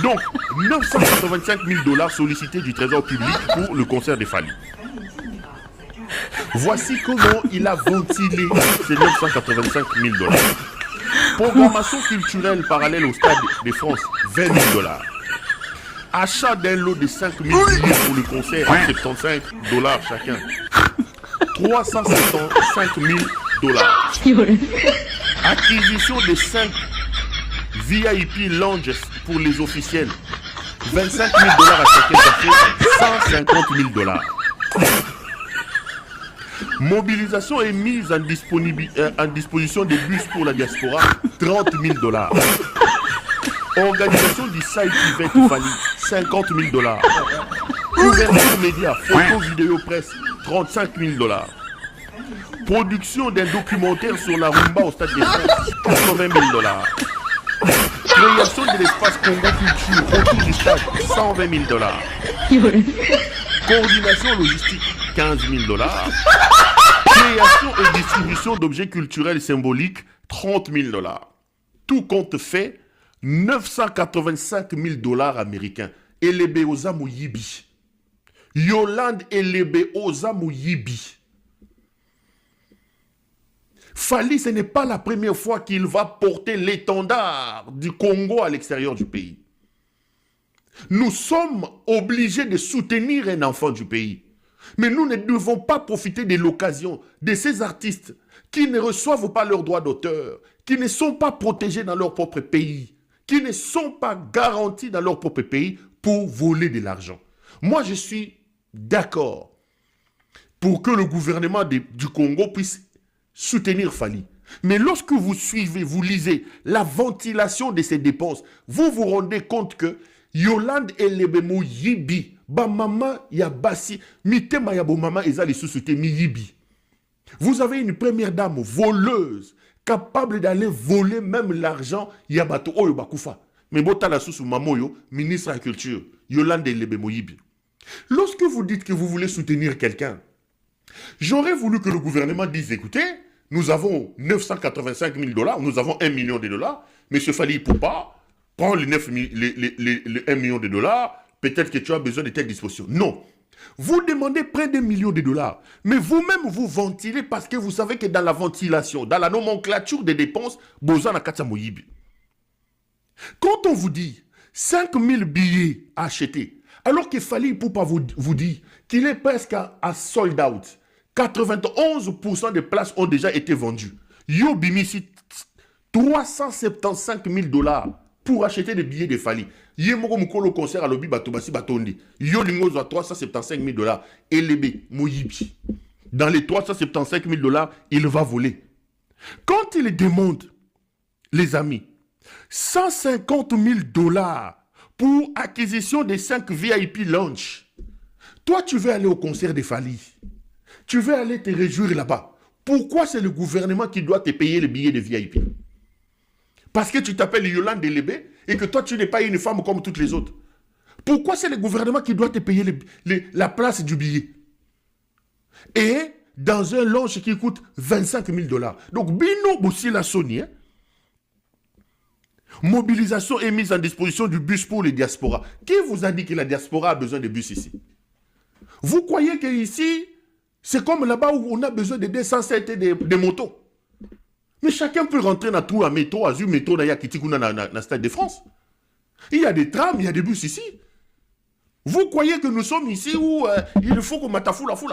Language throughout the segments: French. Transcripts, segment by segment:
Donc, 985 000 dollars sollicités du trésor public pour le concert des Fally. Voici comment il a ventilé ces 985 000 dollars. Programmation culturelle parallèle au Stade de France, 20 000 dollars. Achat d'un lot de 5 000 billets pour le concert, 75 dollars chacun. 375 000 dollars. Acquisition de 5 VIP lounges pour les officiels. 25 000 dollars à chacun, ça fait 150 000 dollars. Mobilisation et mise en disposition des bus pour la diaspora, 30 000 dollars. Organisation du site event Fally, 50 000 dollars. Couverture média, photo, vidéo, presse, 35 000 dollars. Production d'un documentaire sur la rumba au Stade des France, 80 000 dollars. Création de l'espace Congo Culture autour du stade, 120 000 dollars. Coordination logistique, 15 000 dollars. Création et distribution d'objets culturels et symboliques, 30 000 dollars. Tout compte fait, 985 000 dollars américains. Elebe Ozamu Yibi. Yolande Elebe Ozamu Yibi. Fally, ce n'est pas la première fois qu'il va porter l'étendard du Congo à l'extérieur du pays. Nous sommes obligés de soutenir un enfant du pays. Mais nous ne devons pas profiter de l'occasion de ces artistes qui ne reçoivent pas leurs droits d'auteur, qui ne sont pas protégés dans leur propre pays, qui ne sont pas garantis dans leur propre pays pour voler de l'argent. Moi, je suis d'accord pour que le gouvernement du Congo puisse soutenir Fally. Mais lorsque vous suivez, vous lisez la ventilation de ces dépenses, vous vous rendez compte que Yolande Elebemo Yibi, ba mama ya basi, mitema ya bo mama ezali sous-souté mi Yibi. Vous avez une première dame voleuse, capable d'aller voler même l'argent yabato oyo bakufa. Mais bota la sous mamoyo, ministre de la Culture, Yolande Elebemo Yibi. Lorsque vous dites que vous voulez soutenir quelqu'un, j'aurais voulu que le gouvernement dise, écoutez, nous avons 985 000 dollars, nous avons 1 million de dollars, M. Fally ne peut pas prendre les 1 million de dollars, peut-être que tu as besoin de telle disposition. Non. Vous demandez près d'1 million de dollars, mais vous-même vous ventilez parce que vous savez que dans la ventilation, dans la nomenclature des dépenses, Bozana Katsa Moyibi. Quand on vous dit 5 000 billets à acheter, alors que Fally Ipupa vous dit qu'il est presque à sold out, 91% des places ont déjà été vendues. Yo Bimisi, 375 000 dollars pour acheter des billets de Fally. Yemoko Mukolo concert à l'Obi Batobasi Batondi. Yo Lingozo à 375 000 dollars. Elebe Moyibi. Dans les 375 000 dollars, il va voler. Quand il demande, les amis, 150 000 dollars pour acquisition des 5 VIP lounge, toi tu veux aller au concert de Fally. Tu veux aller te réjouir là-bas. Pourquoi c'est le gouvernement qui doit te payer les billets de VIP? Parce que tu t'appelles Yolande Elebe et que toi, tu n'es pas une femme comme toutes les autres. Pourquoi c'est le gouvernement qui doit te payer la place du billet? Et dans un lounge qui coûte 25 000 dollars. Donc, Bino Boussi la Sony, mobilisation et mise en disposition du bus pour les diasporas. Qui vous a dit que la diaspora a besoin de bus ici? Vous croyez qu'ici, c'est comme là-bas où on a besoin de 207 et des motos. Mais chacun peut rentrer dans tout un métro, à métro, dans le Stade de France. Il y a des trams, il y a des bus ici. Vous croyez que nous sommes ici où il faut qu'on matafoue la foule?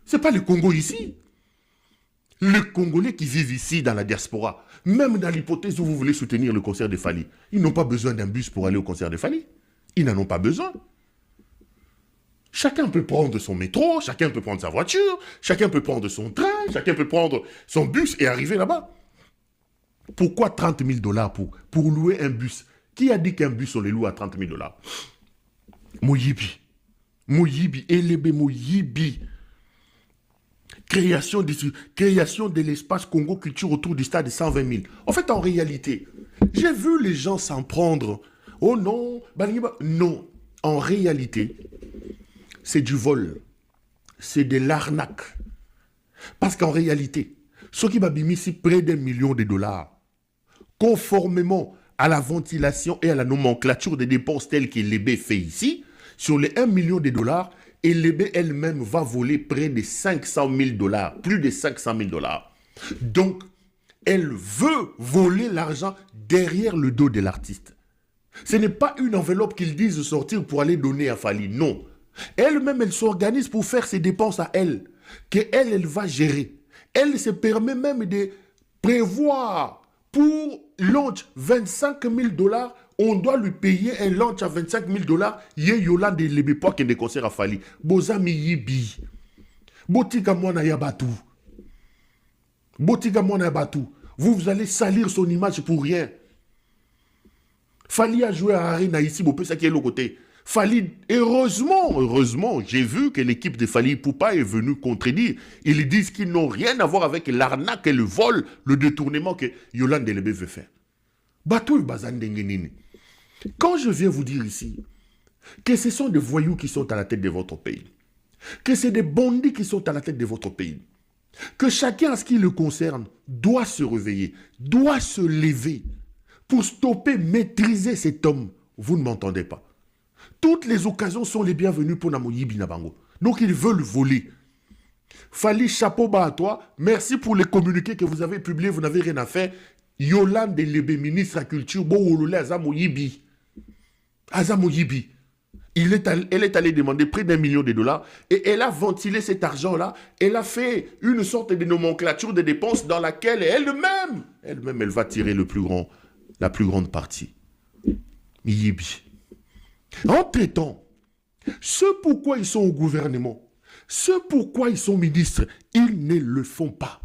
Ce n'est pas le Congo ici. Les Congolais qui vivent ici dans la diaspora, même dans l'hypothèse où vous voulez soutenir le concert de Fally, ils n'ont pas besoin d'un bus pour aller au concert de Fally. Ils n'en ont pas besoin. Chacun peut prendre son métro, chacun peut prendre sa voiture, chacun peut prendre son train, chacun peut prendre son bus et arriver là-bas. Pourquoi 30 000 dollars pour louer un bus? Qui a dit qu'un bus, on les loue à 30 000 dollars? Moyibi. Moyibi, Elebe Moyibi. Création de l'espace Congo Culture autour du stade de 120 000. En fait, en réalité, j'ai vu les gens s'en prendre. Oh non, non. En réalité, c'est du vol. C'est de l'arnaque. Parce qu'en réalité, ce qui m'a mis ici près d'1 million de dollars, conformément à la ventilation et à la nomenclature des dépenses telles que l'EB fait ici, sur les 1 million de dollars, et l'EB elle-même va voler près de 500 000 dollars, plus de 500 000 dollars. Donc, elle veut voler l'argent derrière le dos de l'artiste. Ce n'est pas une enveloppe qu'ils disent sortir pour aller donner à Fally, non. Elle-même, elle s'organise pour faire ses dépenses à elle, elle va gérer. Elle se permet même de prévoir pour launch 25 000 dollars, on doit lui payer un launch à 25 000 dollars. Yé Yolande Lebe pour qu'il ne concert à Fally. Bozami Yibi. Botika Mwana Yabatu. Botika Mwana Yabatu. Vous allez salir son image pour rien. Fally a joué à Arena ici, vous ça qui est l'autre côté. Fally, heureusement, j'ai vu que l'équipe de Fally Ipupa est venue contredire. Ils disent qu'ils n'ont rien à voir avec l'arnaque et le vol, le détournement que Yolande Lebe veut faire. Batou Bazandengenine. Quand je viens vous dire ici que ce sont des voyous qui sont à la tête de votre pays, que c'est des bandits qui sont à la tête de votre pays, que chacun, à ce qui le concerne, doit se réveiller, doit se lever pour stopper, maîtriser cet homme, vous ne m'entendez pas. Toutes les occasions sont les bienvenues pour Namoyi Binabango. Donc ils veulent voler. Fally, chapeau bas à toi. Merci pour les communiqués que vous avez publiés. Vous n'avez rien à faire. Yolande Lebe, ministre de la Culture, Azamoyibi. Elle est allée demander près d'1 million de dollars et elle a ventilé cet argent-là. Elle a fait une sorte de nomenclature de dépenses dans laquelle elle-même, elle va tirer la plus grande partie. Yibi. Entre-temps, ce pourquoi ils sont au gouvernement, ce pourquoi ils sont ministres, ils ne le font pas.